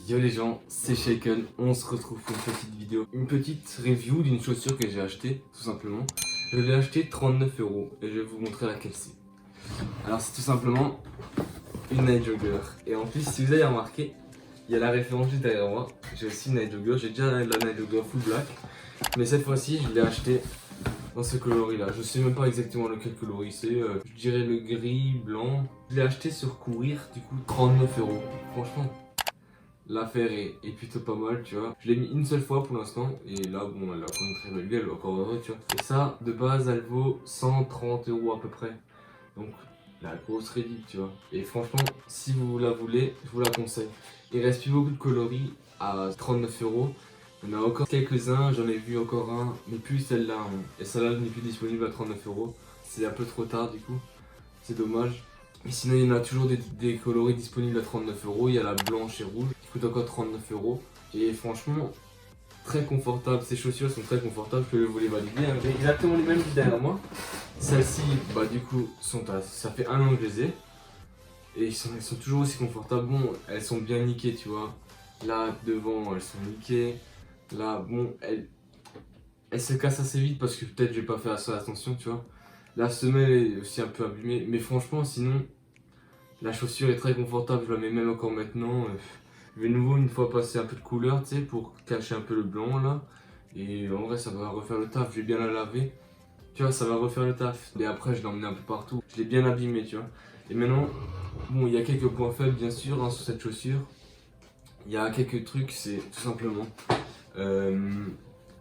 Yo les gens, c'est Shaken, on se retrouve pour une petite vidéo, une petite review d'une chaussure que j'ai achetée, tout simplement. Je l'ai achetée 39 € et je vais vous montrer laquelle c'est. Alors c'est tout simplement une Night Jogger. Et en plus, si vous avez remarqué, il y a la référence juste derrière moi. J'ai aussi une Night Jogger, j'ai déjà la Night Jogger full black. Mais cette fois-ci, je l'ai achetée dans ce coloris là. Je sais même pas exactement lequel coloris c'est, je dirais le gris, blanc. Je l'ai acheté sur Courir, du coup 39 €. Franchement, l'affaire est plutôt pas mal, tu vois. Je l'ai mis une seule fois pour l'instant et là, bon, elle a encore une très belle gueule, encore heureux, tu vois. Et ça, de base, elle vaut 130 € à peu près. Donc, la grosse réduite, tu vois. Et franchement, si vous la voulez, je vous la conseille. Il reste plus beaucoup de coloris à 39 €. Il y en a encore quelques-uns, j'en ai vu encore un, mais plus celle-là. Hein. Et celle-là n'est plus disponible à 39 €. C'est un peu trop tard du coup, c'est dommage. Mais sinon, il y en a toujours des coloris disponibles à 39 €. Il y a la blanche et rouge qui coûte encore 39 €. Et franchement, très confortable. Ces chaussures sont très confortables, je peux vous les valider. Hein. J'ai exactement les mêmes derrière moi. Celles-ci, bah du coup, ça fait un an que je les ai. Et elles sont toujours aussi confortables. Bon, elles sont bien niquées, tu vois. Là, devant, elles sont niquées. Là, bon, elles se cassent assez vite parce que peut-être j'ai pas fait assez attention, tu vois. La semelle est aussi un peu abîmée, mais franchement, sinon, la chaussure est très confortable. Je la mets même encore maintenant. Je vais de nouveau une fois passer un peu de couleur, tu sais, pour cacher un peu le blanc là. Et en vrai, ça va refaire le taf. Je vais bien la laver. Tu vois, ça va refaire le taf. Et après, je l'ai emmené un peu partout. Je l'ai bien abîmé, tu vois. Et maintenant, bon, il y a quelques points faibles, bien sûr, hein, sur cette chaussure. Il y a quelques trucs, c'est tout simplement.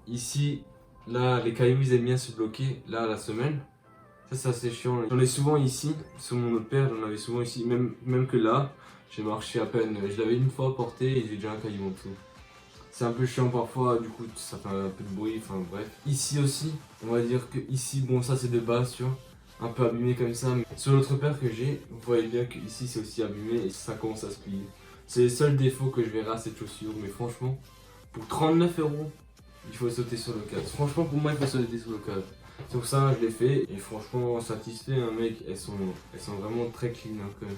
Ici, là, les cailloux ils aiment bien se bloquer, là, à la semelle. Ça, c'est assez chiant. J'en ai souvent ici, sur mon autre paire, j'en avais souvent ici, même que là, j'ai marché à peine. Je l'avais une fois porté et j'ai déjà un caillou en dessous. C'est un peu chiant parfois, du coup, ça fait un peu de bruit, enfin bref. Ici aussi, on va dire que ici, bon, ça c'est de base, tu vois, un peu abîmé comme ça. Mais sur l'autre paire que j'ai, vous voyez bien que ici c'est aussi abîmé et ça commence à se plier. C'est les seuls défauts que je verrai à cette chaussure, mais franchement, pour 39 €, il faut sauter sur le cadre. Franchement, pour moi, il faut sauter sur le cadre. C'est pour ça je l'ai fait et franchement, satisfait, hein, mec. Elles sont vraiment très clean, hein, quand même.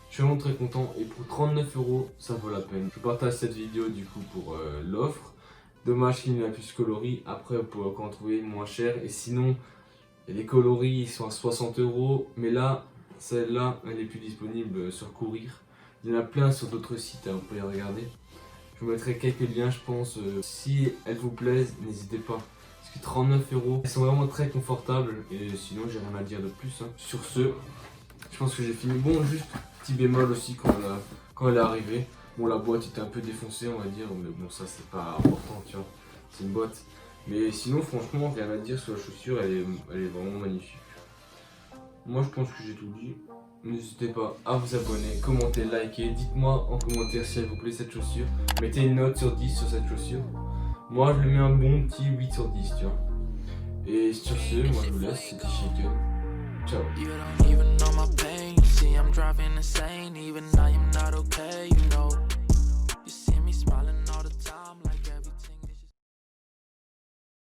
Je suis vraiment très content et pour 39 €, ça vaut la peine. Je partage cette vidéo du coup pour l'offre. Dommage qu'il n'y ait plus de coloris. Après, vous pouvez encore en trouver moins cher. Et sinon, les coloris ils sont à 60 €. Mais là, celle-là, elle n'est plus disponible sur Courir. Il y en a plein sur d'autres sites, hein, vous pouvez regarder. Je vous mettrai quelques liens, je pense. Si elles vous plaisent, n'hésitez pas. Parce que 39 €, elles sont vraiment très confortables. Et sinon, j'ai rien à dire de plus. Hein. Sur ce, je pense que j'ai fini. Bon, juste petit bémol aussi quand elle est arrivée. Bon, la boîte était un peu défoncée, on va dire. Mais bon, ça, c'est pas important, tu vois. C'est une boîte. Mais sinon, franchement, rien à dire sur la chaussure. Elle est vraiment magnifique. Moi, je pense que j'ai tout dit. N'hésitez pas à vous abonner, commenter, liker. Dites-moi en commentaire si elle vous plaît cette chaussure. Mettez une note sur 10 sur cette chaussure. Moi, je lui mets un bon petit 8 sur 10, tu vois. Et sur ce, moi je vous laisse. C'était Shaken. Ciao.